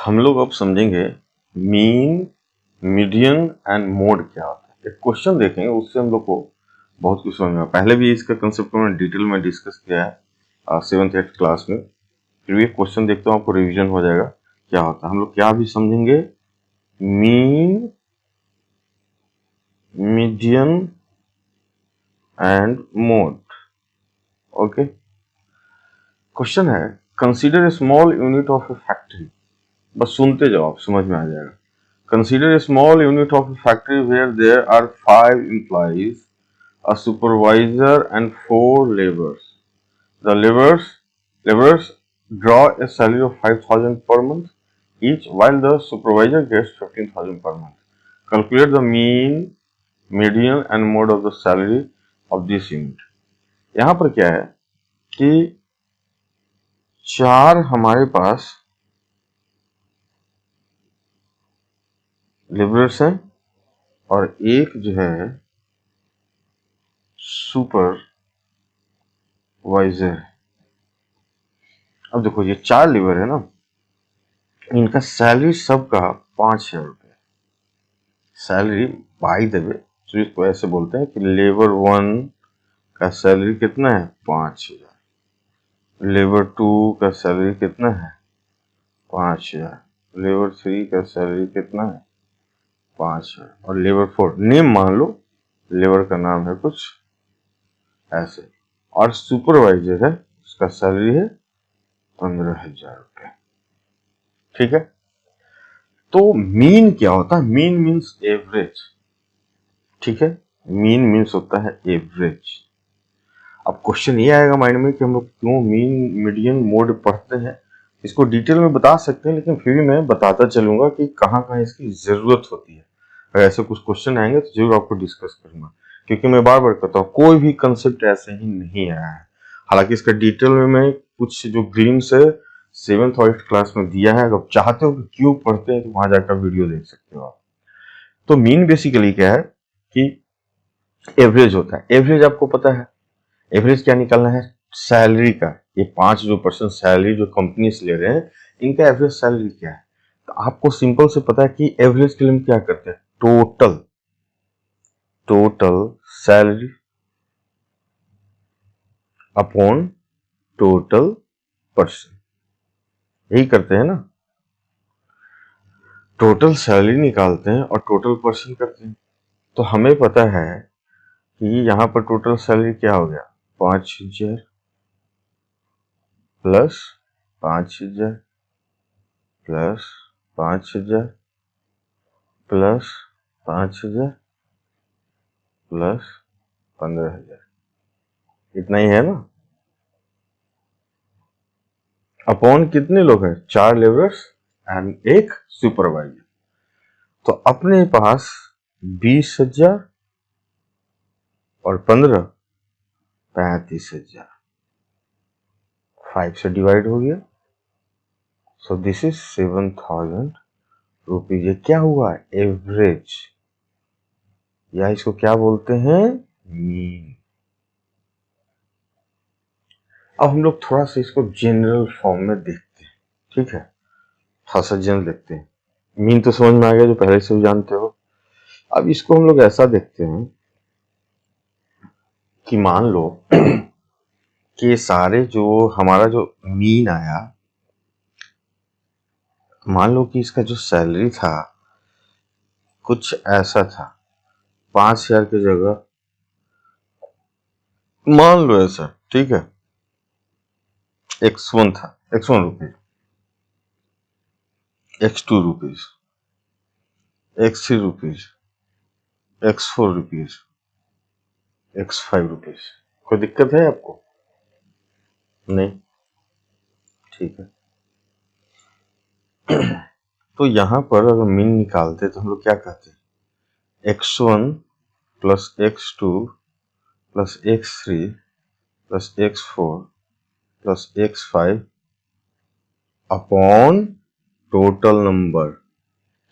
हम लोग अब समझेंगे मीन, मीडियन एंड मोड क्या होता है। एक क्वेश्चन देखेंगे, उससे हम लोग को बहुत कुछ समझ में। पहले भी इसका कंसेप्ट को मैंने डिटेल में डिस्कस किया है 7th 8th क्लास में। फिर भी एक क्वेश्चन देखते हो, आपको रिवीजन हो जाएगा क्या होता है। हम लोग क्या भी समझेंगे, mean, median and mode. Okay, question है consider a small unit of a factory. बस सुनते जाओ, आप समझ में आ जाएगा। Consider a small unit of a factory where there are 5 employees, a supervisor and 4 laborers. The laborers draw a salary of 5,000 per month each, while the supervisor gets 15,000 per month. Calculate the mean, median and mode of the salary of this unit. यहाँ पर क्या है कि 4 हमारे पास labourers हैं और एक जो है सुपरवाइजर। अब देखो, ये 4 लेबर है ना, इनका सैलरी सबका 5,000 रुपये सैलरी बाई द वे। तो इसको ऐसे बोलते हैं कि लेबर 1 का सैलरी कितना है 5,000, लेबर 2 का सैलरी कितना है 5,000, लेबर 3 का सैलरी कितना है 5,000 और लेबर 4 नेम मान लो, लेबर का नाम है कुछ ऐसे, और सुपरवाइजर है, उसका सैलरी है 15,000 रुपये। ठीक है, तो मीन क्या होता है? Mean means average. ठीक है, मीन मीन्स होता है एवरेज। अब क्वेश्चन ये आएगा माइंड में कि हम लोग क्यों मीन, मीडियन, मोड पढ़ते हैं। इसको डिटेल में बता सकते हैं, लेकिन फिर भी मैं बताता चलूंगा कि कहाँ कहाँ इसकी जरूरत होती है। अगर ऐसे कुछ क्वेश्चन आएंगे तो जरूर आपको डिस्कस करूंगा, क्योंकि मैं बार बार कहता हूँ कोई भी कंसेप्ट ऐसे ही नहीं आया है। हालांकि इसका डिटेल में मैं कुछ जो ग्लिम्स है 7th और 8th क्लास में दिया है। अगर चाहते हो कि क्यों पढ़ते हैं तो वहां जाकर वीडियो देख सकते हो आप। तो मीन बेसिकली क्या है कि एवरेज होता है। एवरेज आपको पता है, एवरेज क्या निकालना है? सैलरी का। ये 5 जो % सैलरी जो कंपनी से ले रहे हैं, इनका एवरेज सैलरी क्या है? तो आपको सिंपल से पता है कि एवरेज के लिए हम क्या करते हैं, total salary upon total person, यही करते हैं ना। टोटल सैलरी निकालते हैं और टोटल पर्सन करते हैं। तो हमें पता है कि यहाँ पर टोटल सैलरी क्या हो गया, 5,000 प्लस 5,000 प्लस 5,000 प्लस 5,000 प्लस 15,000, इतना ही है ना। अपॉन कितने लोग हैं? 4 लेबरर्स एंड एक सुपरवाइजर। तो अपने पास 20,000 और 15, 35,000, 5 से डिवाइड हो गया। So this is 7,000 rupees. ये क्या हुआ? एवरेज, या इसको क्या बोलते हैं? मीन। अब हम लोग थोड़ा सा इसको जनरल फॉर्म में देखते हैं। ठीक है, थोड़ा सा जनरल देखते हैं। मीन तो समझ में आ गया, जो पहले से भी जानते हो। अब इसको हम लोग ऐसा देखते हैं कि मान लो कि सारे जो हमारा जो मीन आया, मान लो कि इसका जो सैलरी था कुछ ऐसा था, 5,000 की जगह मान लो ऐसा, ठीक है, X1 था, X1 rupees, X2 rupees, X3 rupees, X4 rupees, X5 rupees. कोई दिक्कत है आपको? नहीं, ठीक है। तो यहां पर अगर मीन निकालते तो हम लोग क्या कहते हैं, X1 plus X2 plus X3 plus X4 plus X5 upon total number.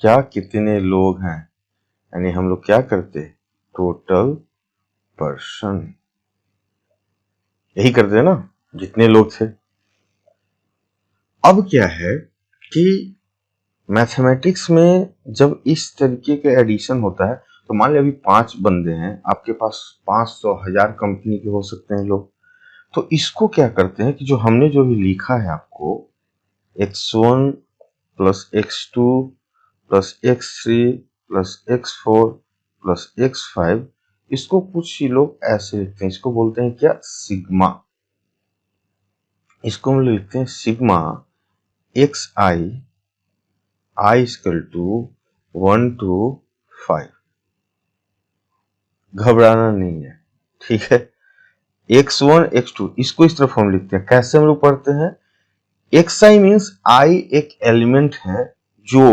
क्या कितने लोग हैं, यानी हम लोग क्या करते, टोटल पर्सन, यही करते हैं ना, जितने लोग थे। अब क्या है कि मैथमेटिक्स में जब इस तरीके के एडिशन होता है तो मान लीजिए अभी 5 बंदे हैं, आपके पास 500 1000 कंपनी के हो सकते हैं लोग। तो इसको क्या करते हैं कि जो हमने जो भी लिखा है आपको x1 plus x2 plus x3 plus x4 plus x5, इसको कुछ ही लोग ऐसे लिखते हैं, इसको बोलते हैं क्या, सिग्मा। इसको हम लिखते हैं sigma x i i equal to 1 to 5। घबराना नहीं है, ठीक है। x1 x2 इसको इस तरफ हम लिखते हैं, कैसे हम लोग पढ़ते हैं, xi मीन्स i एक एलिमेंट है जो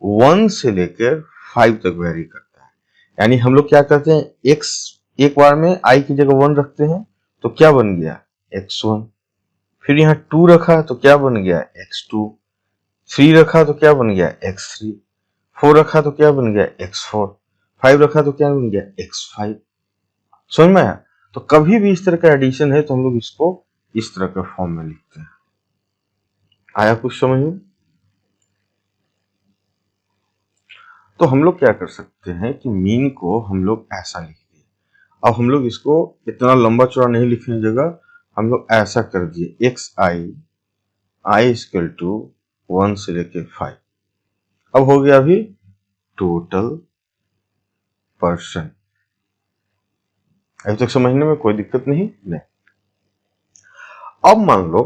1 से लेकर 5 तक वेरी करता है। यानी हम लोग क्या करते हैं, x एक बार में i की जगह 1 रखते हैं तो क्या बन गया, x1। फिर यहाँ 2 रखा तो क्या बन गया, x2। 3 रखा तो क्या बन गया, x3। 4 रखा तो क्या बन गया, x4। 5 रखा तो क्या बन गया, x5। समझ में आया। तो कभी भी इस तरह का एडिशन है तो हम लोग इसको इस तरह के फॉर्म में लिखते हैं। आया कुछ समझ में। तो हम लोग क्या कर सकते हैं कि मीन को हम लोग ऐसा लिख दिए। अब हम लोग इसको इतना लंबा चौड़ा नहीं लिखने की जगह हम लोग ऐसा कर दिए, x i i equal to 1 से लेके 5। अब हो गया अभी टोटल पर्सन। अभी तक समझने में कोई दिक्कत नहीं। अब मान लो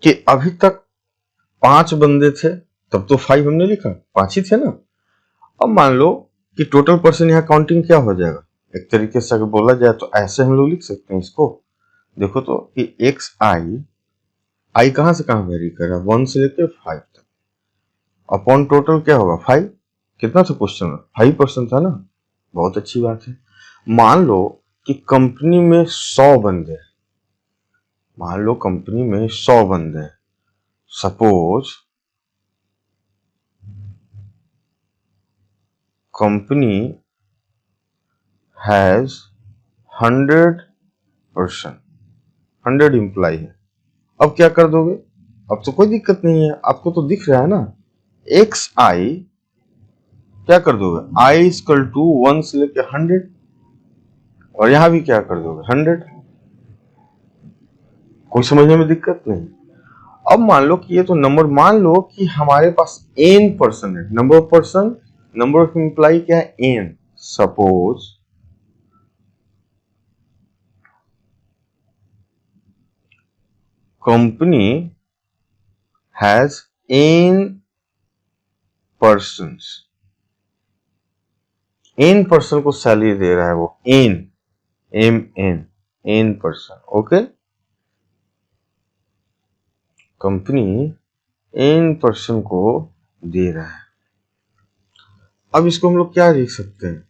कि अभी तक 5 बंदे थे, तब तो 5 हमने लिखा, 5 ही थे ना। अब मान लो कि टोटल पर्सन यहाँ काउंटिंग क्या हो जाएगा, एक तरीके से अगर बोला जाए तो ऐसे हम लोग लिख सकते हैं इसको। देखो तो कि एक्स आई कहां से कहां वेरी कर रहा है, 1 से लेकर 5 तक, अपॉन टोटल क्या होगा 5। कितना था क्वेश्चन में, 5% था ना। बहुत अच्छी बात है। मान लो कि कंपनी में 100 बंदे हैं, मान लो कंपनी में 100 बंदे हैं। सपोज कंपनी हैज 100%, 100 एम्प्लॉय है। अब क्या कर दोगे, अब तो कोई दिक्कत नहीं है, आपको तो दिख रहा है ना, एक्स आई क्या कर दोगे, आई इक्वल टू 1 से लेकर 100, और यहां भी क्या कर दोगे 100। कोई समझने में दिक्कत नहीं। अब मान लो कि ये तो नंबर, मान लो कि हमारे पास n पर्सन है, number of person, number of employ क्या है, n। Suppose company has n persons, n person को सैलरी दे रहा है वो, n m n n person, okay. Company n person को दे रहा है। अब इसको हम लोग क्या लिख सकते हैं,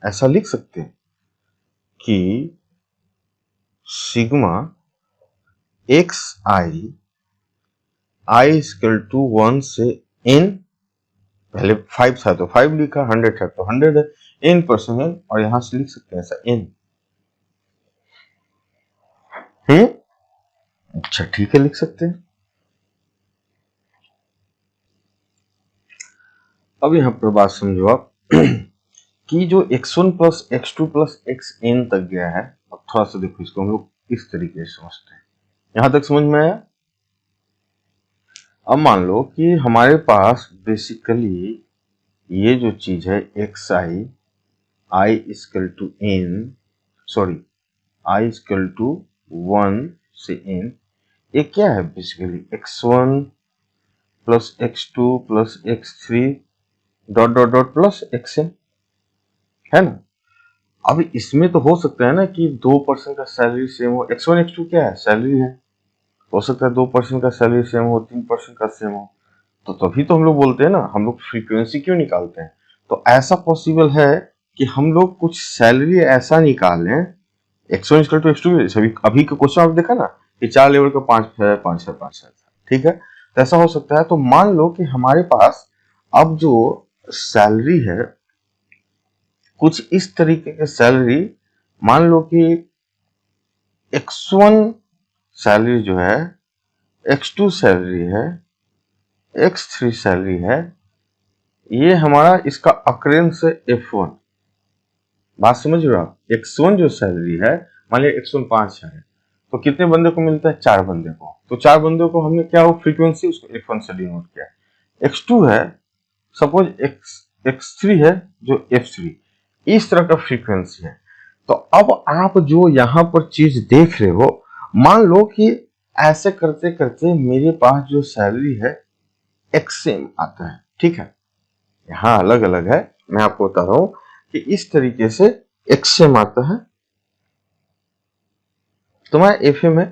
ऐसा लिख सकते हैं कि sigma x i i equal to 1 से n, पहले 5 था तो 5 लिखा, 100 था तो 100 है, n पर्सन है, और यहां से लिख सकते हैं ऐसा n। अच्छा ठीक है, लिख सकते हैं। अब यहां पर बात समझो आप कि जो x1 plus x2 plus xn तक गया है, अब थोड़ा सा देखो इसको हम लोग इस तरीके से समझते हैं। यहां तक समझ में आया। अब मान लो कि हमारे पास बेसिकली ये जो चीज है x i i equal to n, sorry i equal to 1 से n, ये क्या है basically x1 plus x2 plus x3 dot dot dot plus xn, है ना। अब इसमें तो हो सकता है ना कि 2% का सैलरी सेम हो, x1 x2 क्या है, सैलरी है, हो सकता है 2% का सैलरी सेम हो, 3% का सेम हो, तो तभी तो हम लोग बोलते हैं ना, हम लोग फ्रीक्वेंसी क्यों निकालते हैं। तो ऐसा पॉसिबल है कि हम लोग कुछ सैलरी ऐसा निकालें, x1 इक्वल टू x2, सभी अभी का क्वेश्चन आप देखा ना कि 4 लेवल का 5 है 5 है 5 है, ठीक है। तो ऐसा हो सकता है। तो मान लो कि हमारे पास अब जो सैलरी है कुछ इस तरीके के सैलरी, मान लो कि x1 सैलरी जो है x2 सैलरी है X3 सैलरी है, ये हमारा इसका अक्रेंस है F1। बात समझ रहे हो आप? X1 जो सैलरी है, मान लिया X1 5 है, तो कितने बंदे को मिलता है? 4 बंदे को। तो 4 बंदों को हमने क्या वो फ्रीक्वेंसी उसको F1 से डिनोट किया। X2 है, सपोज X3 है जो F3, इस तरह का फ्रीक्वेंसी है। तो अब आप जो यहाँ पर चीज देख रहे हो, मान लो कि ऐसे करते करते मेरे पास जो सैलरी है XM आता है, ठीक है। यहाँ अलग अलग है, मैं आपको बता रहा हूं कि इस तरीके से XM आता है, तुम्हारा FM है।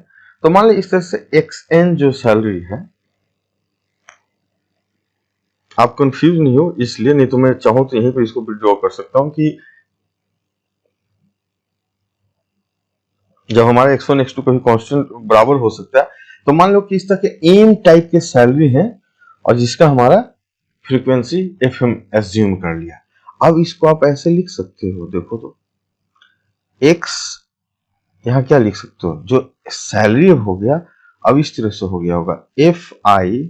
तो मान लो इस तरह से XN जो सैलरी है, आप कंफ्यूज नहीं हो इसलिए, नहीं तो मैं चाहूं तो यहीं पर इसको विड्रॉ कर सकता हूं कि जब हमारा X1 X2 कभी कांस्टेंट बराबर हो सकता है, तो मान लो कि इस तरह के एम टाइप के सैलरी है और जिसका हमारा फ्रीक्वेंसी FM एज्यूम कर लिया। अब इसको आप ऐसे लिख सकते हो, देखो तो X यहाँ क्या लिख सकते हो, जो सैलरी हो गया अब इस तरह से हो गया होगा FI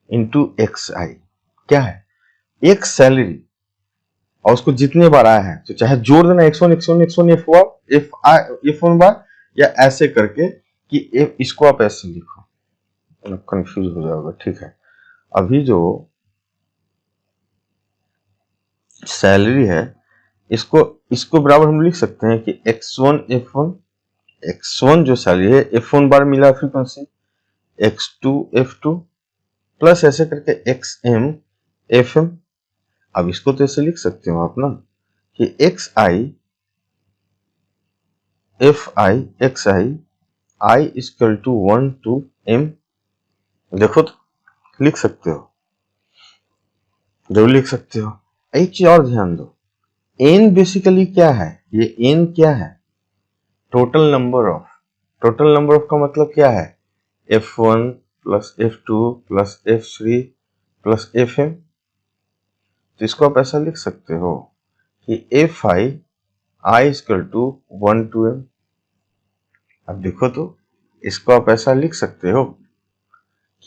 इंटू XI। क्या है? एक सैलरी और उसको जितने बार आया है तो चाहे जोड़ देना X1 X1 X1 F1 बार, या ऐसे करके कि इसको आप ऐसे लिखो, कंफ्यूज हो जाओगे, ठीक है। अभी जो सैलरी है इसको इसको बराबर हम लिख सकते हैं कि X1 F1, X1 जो सैलरी है F1 बार मिला फ्रीक्वेंसी, X2 F2 प्लस ऐसे करके XM FM। अब इसको तो ऐसे लिख सकते हो आप ना कि XI FI XI I equal to 1 to M। देखो तो लिख सकते हो, जरूर लिख सकते हो। एक चीज और ध्यान दो, N बेसिकली क्या है? ये N क्या है? Total number of. Total number of का मतलब क्या है? F1 plus F2 plus F3 plus FM। तो इसको आप ऐसा लिख सकते हो कि FI I equal to 1 to M। अब देखो तो इसको आप ऐसा लिख सकते हो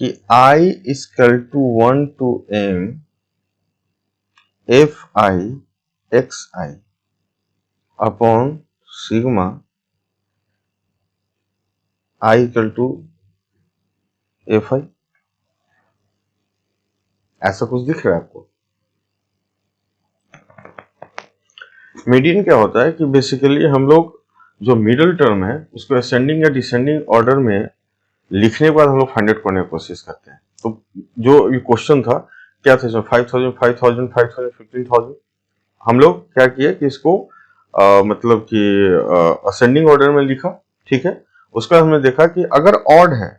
कि I equal to 1 to M FI XI upon sigma I equal to FI। ऐसा कुछ दिख रहा है आपको? मीडियन क्या होता है कि बेसिकली हम लोग जो मिडिल टर्म है उसको असेंडिंग या डिसेंडिंग ऑर्डर में लिखने के बाद हम लोग फाइंड आउट करने की कोशिश करते हैं। तो जो ये क्वेश्चन था क्या था, 5000 5000 5000 15000, हम लोग क्या किया कि इसको मतलब कि असेंडिंग ऑर्डर में लिखा, ठीक है। उसका हमने देखा कि अगर ऑड है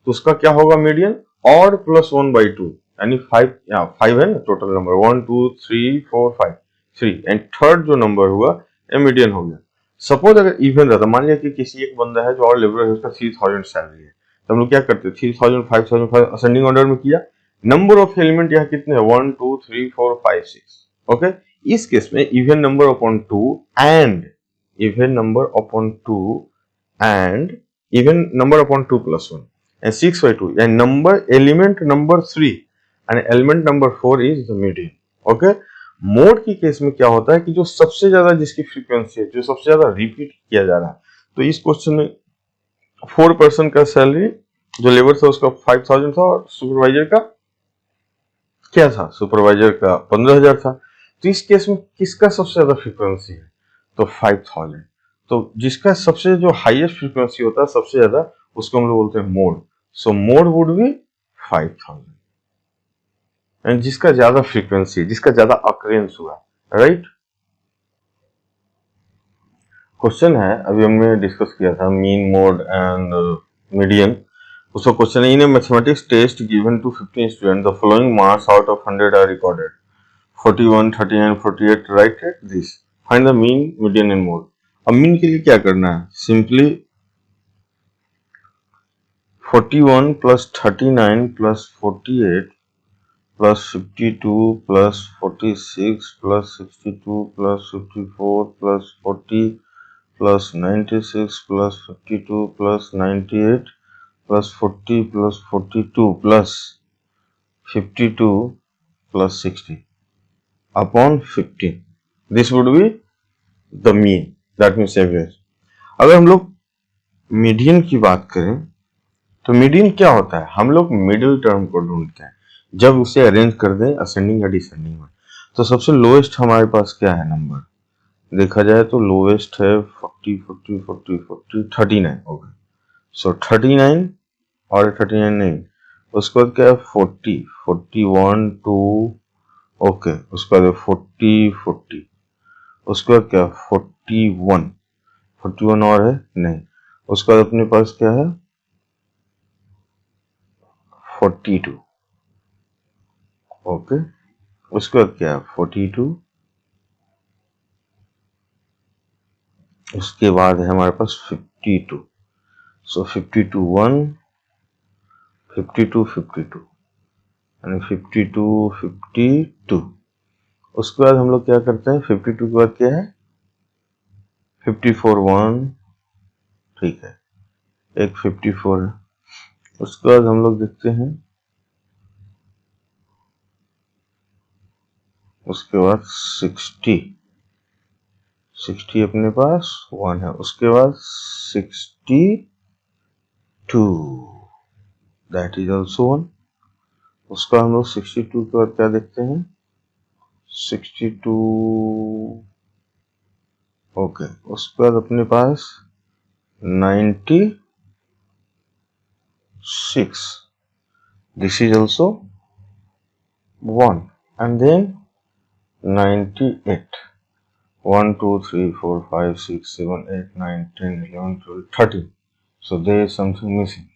तो उसका क्या होगा मीडियन, ऑड प्लस 1/2 यानी 5 है ना टोटल नंबर, 1 2 3 4 5 3, एंड थर्ड जो नंबर हुआ ये मीडियन हो गया। सपोज अगर इवन रहता, मान लिया कि किसी एक बंदा है जो और लेबर है उसका 3000 सैलरी है, तो हम लोग क्या करते हैं 3000 5000 असेंडिंग ऑर्डर में किया। नंबर ऑफ एलिमेंट यहाँ कितने हैं 1 2 3 4 5 6, ओके। इस केस में even number upon 2 and even number upon 2 and even number upon 2 plus 1 and 6/2 and number element number 3 and element number 4 is the median, okay. Mode की case में क्या होता है कि जो सबसे ज्यादा जिसकी फ्रीक्वेंसी है, जो सबसे ज्यादा रिपीट किया जा रहा है, तो इस क्वेश्चन में 4% का सैलरी जो लेबर था उसका 5000 था और सुपरवाइजर का क्या था, सुपरवाइजर का 15000 था। तो इस केस में किसका सबसे ज्यादा फ्रीक्वेंसी है, तो 5000। तो जिसका सबसे जो हाईएस्ट फ्रीक्वेंसी होता है सबसे ज्यादा, उसको हम लोग बोलते हैं mode. So mode would be 5000, and जिसका ज्यादा फ्रीक्वेंसी, जिसका ज्यादा अक्रेंस हुआ, राइट। क्वेश्चन है अभी हमने डिस्कस किया था मीन मोड एंड मीडियन। उसका क्वेश्चन है in a mathematics test given to 15 student the following marks out of 100 are recorded 41 39 48, right this, find the mean median and mode. अब mean के लिए क्या करना है, simply 41 plus 39 plus 48 plus 52 plus 46 plus 62 plus 54 plus 40 plus 96 plus 52 plus 98 plus 40 plus 42 plus 52 plus 60 upon 15. This would be the mean, that means average. अगर हम लोग median की बात करें तो मीडियन क्या होता है, हम लोग मिडिल टर्म को ढूंढते हैं जब उसे अरेंज कर दें असेंडिंग या डिसेंडिंग में। तो सबसे लोएस्ट हमारे पास क्या है नंबर, देखा जाए तो लोएस्ट है 40 40 40 40 39 हो गए। सो 39 और 39 नहीं, उसके बाद क्या है 40 41 2 ओके, उसके बाद 40 40, उसके बाद क्या 41 41 और है नहीं, उसके बाद अपने पास क्या है 42 ओके, उसके बाद क्या है 42, उसके बाद है हमारे पास 52। सो 52 1 52 52 यानी 52 52। उसके बाद हम लोग क्या करते हैं 52 के बाद क्या है 54 1, ठीक है, एक 54 है। उसके बाद हम लोग देखते हैं, उसके बाद 60 अपने पास 1 है। उसके बाद 62 दैट इज ऑल्सो 1। उसका हम लोग 62 के बाद क्या देखते हैं 62 ओके, उसके बाद अपने पास 96, this is also 1, and then 98 1 2 3 4 5 6 7 8 9 10 11 12 13, so there is something missing,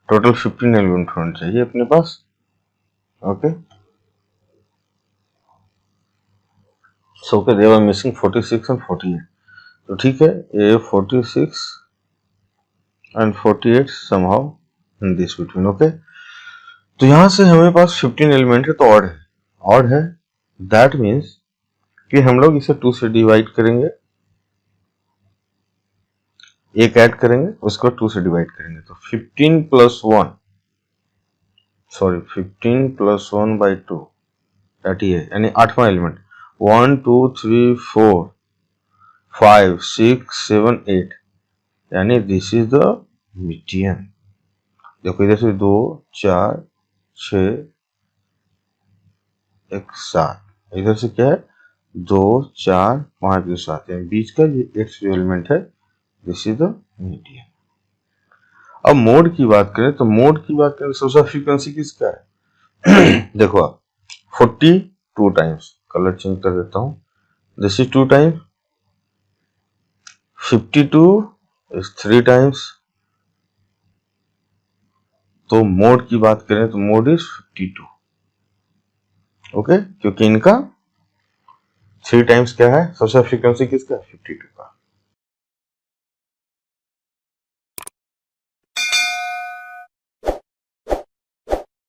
total 15 element होने चाहिए अपने पास। Okay, so okay, they were missing 46 and 48, तो ठीक है, ये 46 and 48 somehow in this between, okay. तो यहां से हमें पास 15 एलिमेंट है तो ऑड है, दैट मीन्स कि हम लोग इसे 2 से डिवाइड करेंगे, एक ऐड करेंगे उसको 2 से डिवाइड करेंगे, तो 15 plus 1 sorry 15 plus 1 by 2 that he है, यानी 8वां एलिमेंट 1 2 3 4 5 6 7 8, यानी दिस इज द मीडियन। देखो इधर से 2 4 6 1 7, इधर से क्या है 2 4 5 2 7, यानी बीच का ये एक्स जो एलिमेंट है दिस इज द मीडियन। अब मोड की बात करें तो मोड की बात करें सोर्स ऑफ फ्रीक्वेंसी किसका है देखो आप 40 2 टाइम्स, कलर चेंज कर देता हूं, this is 2 times, 52 is 3 times. तो मोड की बात करें तो मोड इज 52 ओके, क्योंकि इनका 3 टाइम्स क्या है सोर्स ऑफ फ्रीक्वेंसी किसका 52 का।